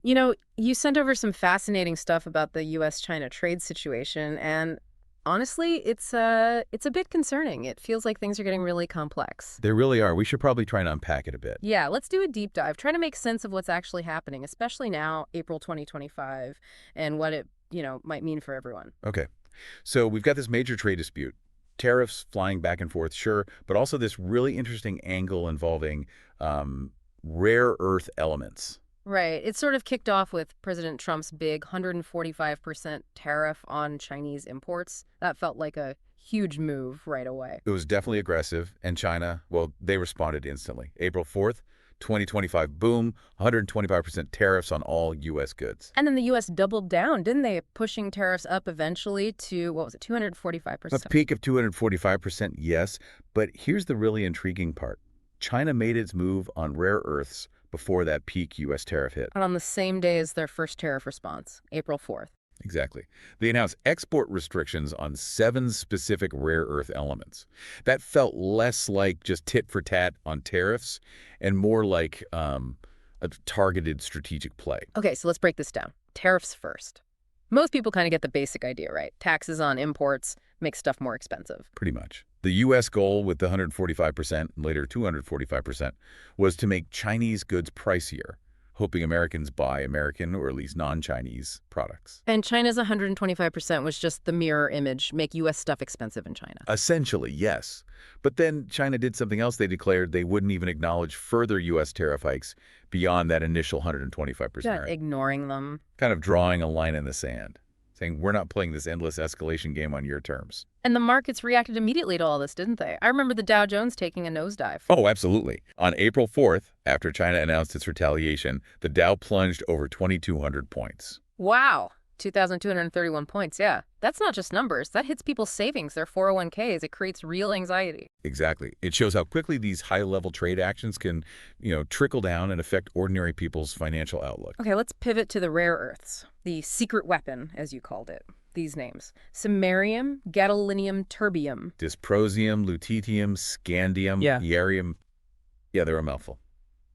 You know, you sent over some fascinating stuff about the US-China trade situation, and honestly, it's a bit concerning. It feels like things are getting really complex. They really are. We should probably try and unpack it a bit. Yeah, let's do a deep dive. Try to make sense of what's actually happening, especially now, April 2025, and what it, might mean for everyone. Okay. So we've got this major trade dispute. Tariffs flying back and forth, sure, but also this really interesting angle involving um, rare earth elements. Right. It sort of kicked off with President Trump's big 145% tariff on Chinese imports. That felt like a huge move right away. It was definitely aggressive, and China, well, they responded instantly. April 4th, 2025, boom, 125% tariffs on all U.S. goods. And then the US doubled down, didn't they? Pushing tariffs up eventually to, what was it, A 245%. peak of 245%, yes, but here's the really intriguing part. China made its move on rare earths before that peak U.S. tariff hit. And on the same day as their first tariff response, April 4th. Exactly. They announced export restrictions on 7 specific rare earth elements. That felt less like just tit for tat on tariffs and more like a targeted strategic play. Okay, so let's break this down. Tariffs first. Most people kind of get the basic idea, right? Taxes on imports make stuff more expensive. Pretty much. The U.S. goal with the 145% and later 245% was to make Chinese goods pricier, hoping Americans buy American or at least non-Chinese products. And China's 125% was just the mirror image, make U.S. stuff expensive in China. Essentially, yes. But then China did something else. They declared they wouldn't even acknowledge further U.S. tariff hikes beyond that initial 125% Yeah, rate, ignoring them. kind of drawing a line in the sand, saying, we're not playing this endless escalation game on your terms. And the markets reacted immediately to all this, didn't they? I remember the Dow Jones taking a nosedive. Oh, absolutely. On April 4th, after China announced its retaliation, the Dow plunged over 2,200 points. Wow, 2,231 points, yeah. That's not just numbers. That hits people's savings, their 401ks. It creates real anxiety. Exactly. It shows how quickly these high-level trade actions can, trickle down and affect ordinary people's financial outlook. Okay, let's pivot to the rare earths. The secret weapon, as you called it. These names. Samarium, gadolinium, terbium. Dysprosium, lutetium, scandium, Yeah. yarium. Yeah, they're a mouthful.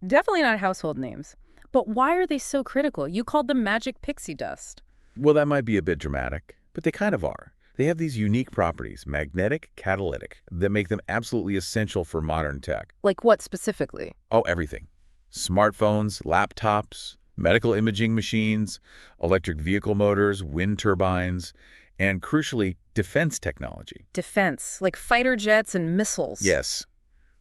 Definitely not household names. But why are they so critical? You called them magic pixie dust. Well, that might be a bit dramatic, but they kind of are. They have these unique properties, magnetic, catalytic, that make them absolutely essential for modern tech. Like what specifically? Oh, everything. Smartphones, laptops, medical imaging machines, electric vehicle motors, wind turbines, and crucially, defense technology. Defense, like fighter jets and missiles. Yes.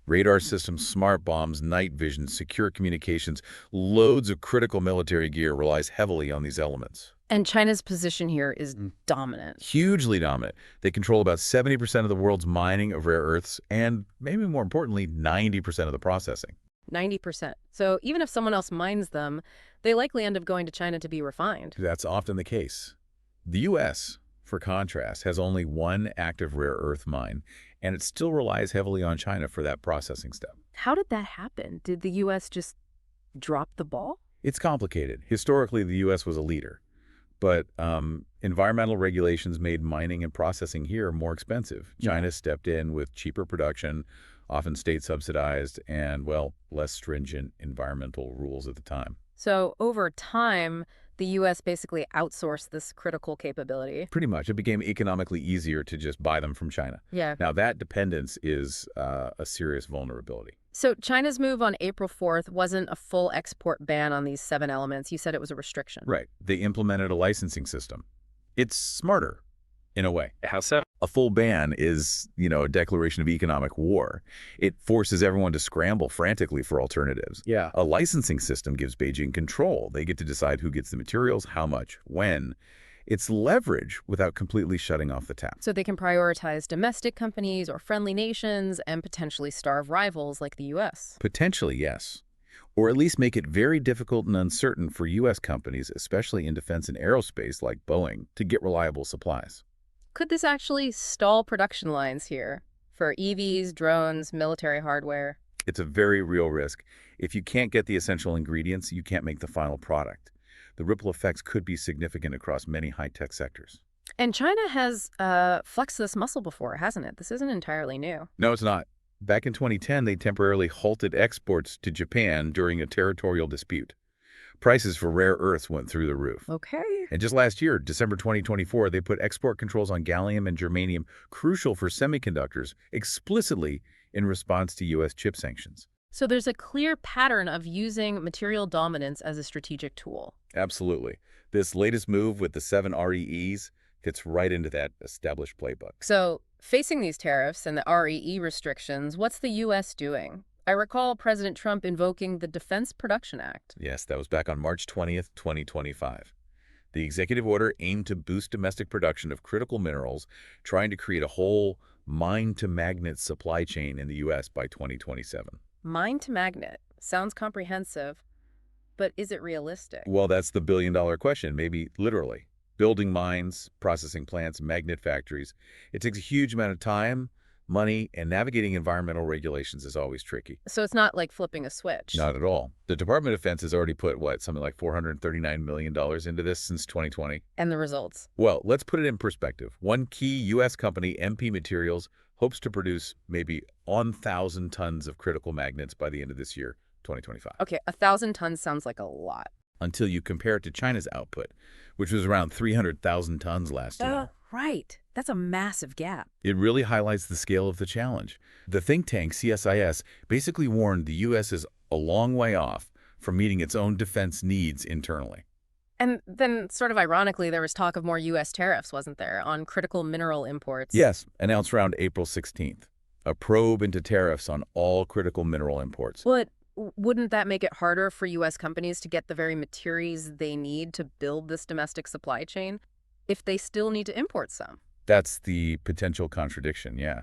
Radar systems, smart bombs, night vision, secure communications, loads of critical military gear relies heavily on these elements. And China's position here is dominant. Hugely dominant. They control about 70% of the world's mining of rare earths and, maybe more importantly, 90% of the processing. 90%. So even if someone else mines them, they likely end up going to China to be refined. That's often the case. The U.S., for contrast, has only one active rare earth mine, and it still relies heavily on China for that processing step. How did that happen? Did the U.S. just drop the ball? It's complicated. Historically, the U.S. was a leader, but environmental regulations made mining and processing here more expensive. Yeah. China stepped in with cheaper production, often state-subsidized, and, well, less stringent environmental rules at the time. So over time, the U.S. basically outsourced this critical capability. Pretty much. It became economically easier to just buy them from China. Yeah. Now, that dependence is a serious vulnerability. So China's move on April 4th wasn't a full export ban on these 7 elements. You said it was a restriction. Right. They implemented a licensing system. It's smarter, in a way. How so? A full ban is, a declaration of economic war. It forces everyone to scramble frantically for alternatives. Yeah. A licensing system gives Beijing control. They get to decide who gets the materials, how much, when. It's leverage without completely shutting off the tap. So they can prioritize domestic companies or friendly nations and potentially starve rivals like the U.S. Potentially, yes. Or at least make it very difficult and uncertain for U.S. companies, especially in defense and aerospace like Boeing, to get reliable supplies. Could this actually stall production lines here for EVs, drones, military hardware? It's a very real risk. If you can't get the essential ingredients, you can't make the final product. The ripple effects could be significant across many high-tech sectors. And China has flexed this muscle before, hasn't it? This isn't entirely new. No, it's not. Back in 2010, they temporarily halted exports to Japan during a territorial dispute. Prices for rare earths went through the roof. Okay. And just last year, December 2024, they put export controls on gallium and germanium, crucial for semiconductors, explicitly in response to U.S. chip sanctions. So there's a clear pattern of using material dominance as a strategic tool. Absolutely. This latest move with the 7 REEs fits right into that established playbook. So facing these tariffs and the REE restrictions, what's the U.S. doing? I recall President Trump invoking the Defense Production Act. Yes, that was back on March 20th, 2025. The executive order aimed to boost domestic production of critical minerals, trying to create a whole mine-to-magnet supply chain in the U.S. by 2027. Mine to magnet. Sounds comprehensive, but is it realistic? Well, that's the billion-dollar question, maybe literally. Building mines, processing plants, magnet factories. It takes a huge amount of time, money, and navigating environmental regulations is always tricky. So it's not like flipping a switch. Not at all. The Department of Defense has already put, something like $439 million into this since 2020. And the results? Well, let's put it in perspective. One key U.S. company, MP Materials, hopes to produce maybe 1,000 tons of critical magnets by the end of this year, 2025. Okay, 1,000 tons sounds like a lot. Until you compare it to China's output, which was around 300,000 tons last year. Right. That's a massive gap. It really highlights the scale of the challenge. The think tank CSIS basically warned the U.S. is a long way off from meeting its own defense needs internally. And then, sort of ironically, there was talk of more U.S. tariffs, wasn't there, on critical mineral imports? Yes, announced around April 16th. A probe into tariffs on all critical mineral imports. But wouldn't that make it harder for U.S. companies to get the very materials they need to build this domestic supply chain if they still need to import some? That's the potential contradiction, yeah.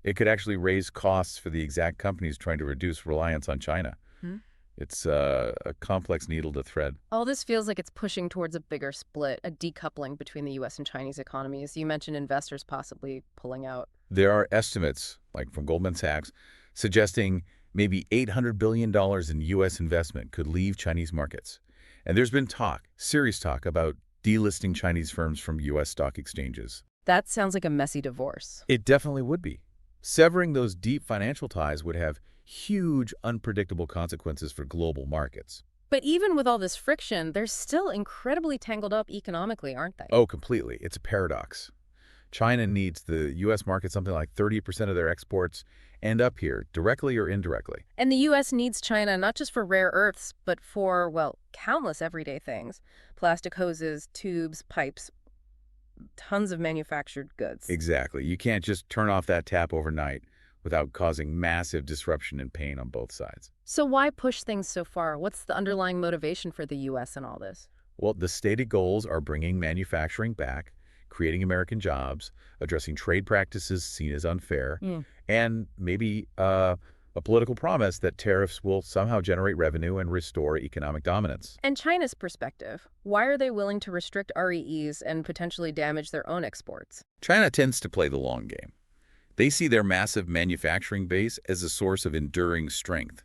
It could actually raise costs for the exact companies trying to reduce reliance on China. Hmm? It's a complex needle to thread. All this feels like it's pushing towards a bigger split, a decoupling between the U.S. and Chinese economies. You mentioned investors possibly pulling out. There are estimates, like from Goldman Sachs, suggesting maybe $800 billion in U.S. investment could leave Chinese markets. And there's been talk, serious talk, about delisting Chinese firms from U.S. stock exchanges. That sounds like a messy divorce. It definitely would be. Severing those deep financial ties would have huge, unpredictable consequences for global markets. But even with all this friction, they're still incredibly tangled up economically, aren't they? Oh, completely. It's a paradox. China needs the U.S. market something like 30% of their exports end up here, directly or indirectly. And the U.S. needs China not just for rare earths, but for, well, countless everyday things. Plastic hoses, tubes, pipes, tons of manufactured goods. Exactly. You can't just turn off that tap overnight without causing massive disruption and pain on both sides. So why push things so far? What's the underlying motivation for the U.S. in all this? Well, the stated goals are bringing manufacturing back, creating American jobs, addressing trade practices seen as unfair, and maybe a political promise that tariffs will somehow generate revenue and restore economic dominance. And China's perspective, why are they willing to restrict REEs and potentially damage their own exports? China tends to play the long game. They see their massive manufacturing base as a source of enduring strength.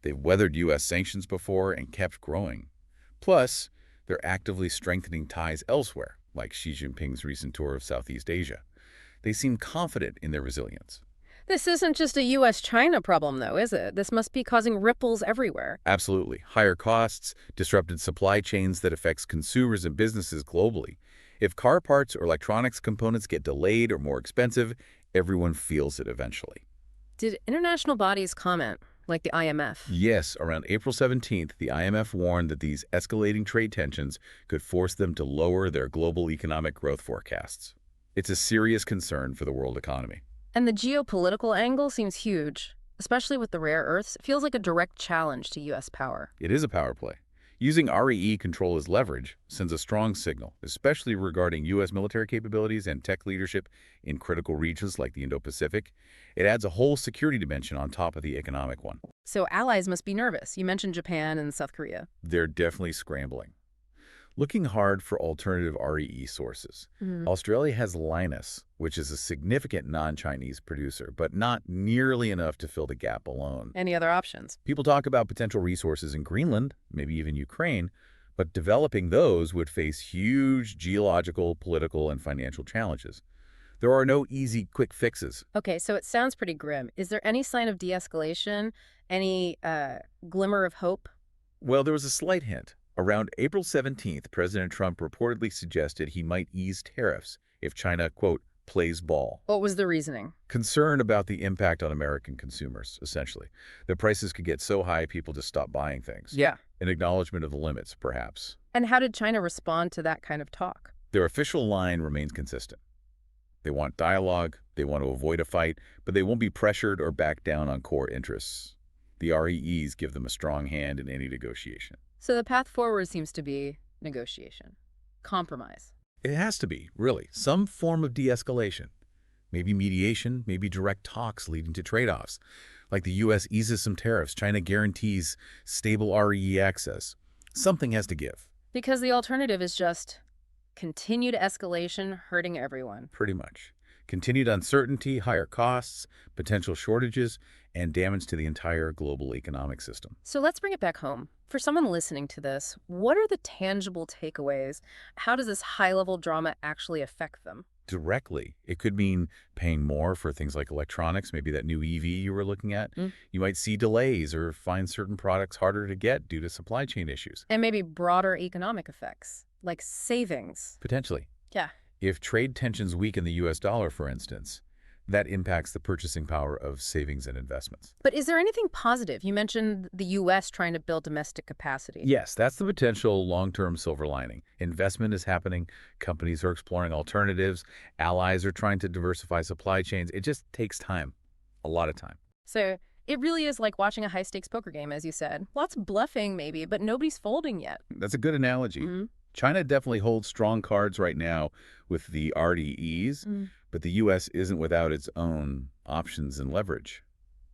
They've weathered U.S. sanctions before and kept growing. Plus, they're actively strengthening ties elsewhere, like Xi Jinping's recent tour of Southeast Asia. They seem confident in their resilience. This isn't just a U.S.-China problem, though, is it? This must be causing ripples everywhere. Absolutely. Higher costs, disrupted supply chains that affects consumers and businesses globally. If car parts or electronics components get delayed or more expensive, everyone feels it eventually. Did international bodies comment, like the IMF? Yes, around April 17th, the IMF warned that these escalating trade tensions could force them to lower their global economic growth forecasts. It's a serious concern for the world economy. And the geopolitical angle seems huge, especially with the rare earths. It feels like a direct challenge to U.S. power. It is a power play. Using REE control as leverage sends a strong signal, especially regarding U.S. military capabilities and tech leadership in critical regions like the Indo-Pacific. It adds a whole security dimension on top of the economic one. So allies must be nervous. You mentioned Japan and South Korea. They're definitely scrambling, looking hard for alternative REE sources. Australia has Linus, which is a significant non-Chinese producer, but not nearly enough to fill the gap alone. Any other options? People talk about potential resources in Greenland, maybe even Ukraine, but developing those would face huge geological, political, and financial challenges. There are no easy, quick fixes. Okay, so it sounds pretty grim. Is there any sign of de-escalation? Any glimmer of hope? Well, there was a slight hint. Around April 17th, President Trump reportedly suggested he might ease tariffs if China, quote, plays ball. What was the reasoning? Concern about the impact on American consumers, essentially. The prices could get so high people just stop buying things. Yeah. An acknowledgement of the limits, perhaps. And how did China respond to that kind of talk? Their official line remains consistent. They want dialogue, they want to avoid a fight, but they won't be pressured or back down on core interests. The REEs give them a strong hand in any negotiation. So the path forward seems to be negotiation, compromise. It has to be, really, some form of de-escalation. Maybe mediation, maybe direct talks leading to trade-offs. Like the U.S. eases some tariffs, China guarantees stable REE access. Something has to give. Because the alternative is just continued escalation hurting everyone. Pretty much. Continued uncertainty, higher costs, potential shortages, and damage to the entire global economic system. So let's bring it back home. For someone listening to this, what are the tangible takeaways? How does this high-level drama actually affect them? Directly, it could mean paying more for things like electronics, maybe that new EV you were looking at. You might see delays or find certain products harder to get due to supply chain issues. And maybe broader economic effects, like savings. Potentially. Yeah. If trade tensions weaken the U.S. dollar, for instance, that impacts the purchasing power of savings and investments. But is there anything positive? You mentioned the U.S. trying to build domestic capacity. Yes, that's the potential long-term silver lining. Investment is happening, companies are exploring alternatives, allies are trying to diversify supply chains. It just takes time, a lot of time. So it really is like watching a high-stakes poker game, as you said. Lots of bluffing, maybe, but nobody's folding yet. That's a good analogy. China definitely holds strong cards right now with the RDEs, but the U.S. isn't without its own options and leverage.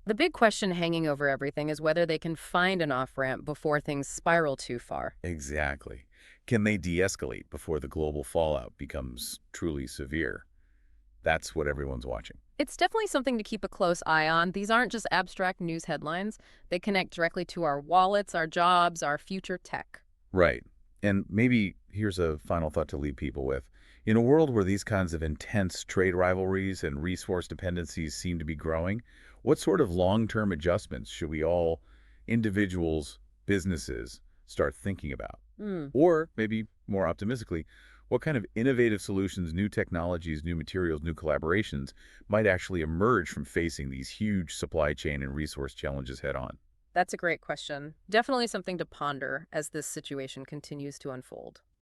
The big question hanging over everything is whether they can find an off-ramp before things spiral too far. Exactly. Can they de-escalate before the global fallout becomes truly severe? That's what everyone's watching. It's definitely something to keep a close eye on. These aren't just abstract news headlines. They connect directly to our wallets, our jobs, our future tech. Right. And maybe here's a final thought to leave people with. In a world where these kinds of intense trade rivalries and resource dependencies seem to be growing, what sort of long-term adjustments should we all, individuals, businesses, start thinking about? Or maybe more optimistically, what kind of innovative solutions, new technologies, new materials, new collaborations might actually emerge from facing these huge supply chain and resource challenges head on? That's a great question. Definitely something to ponder as this situation continues to unfold.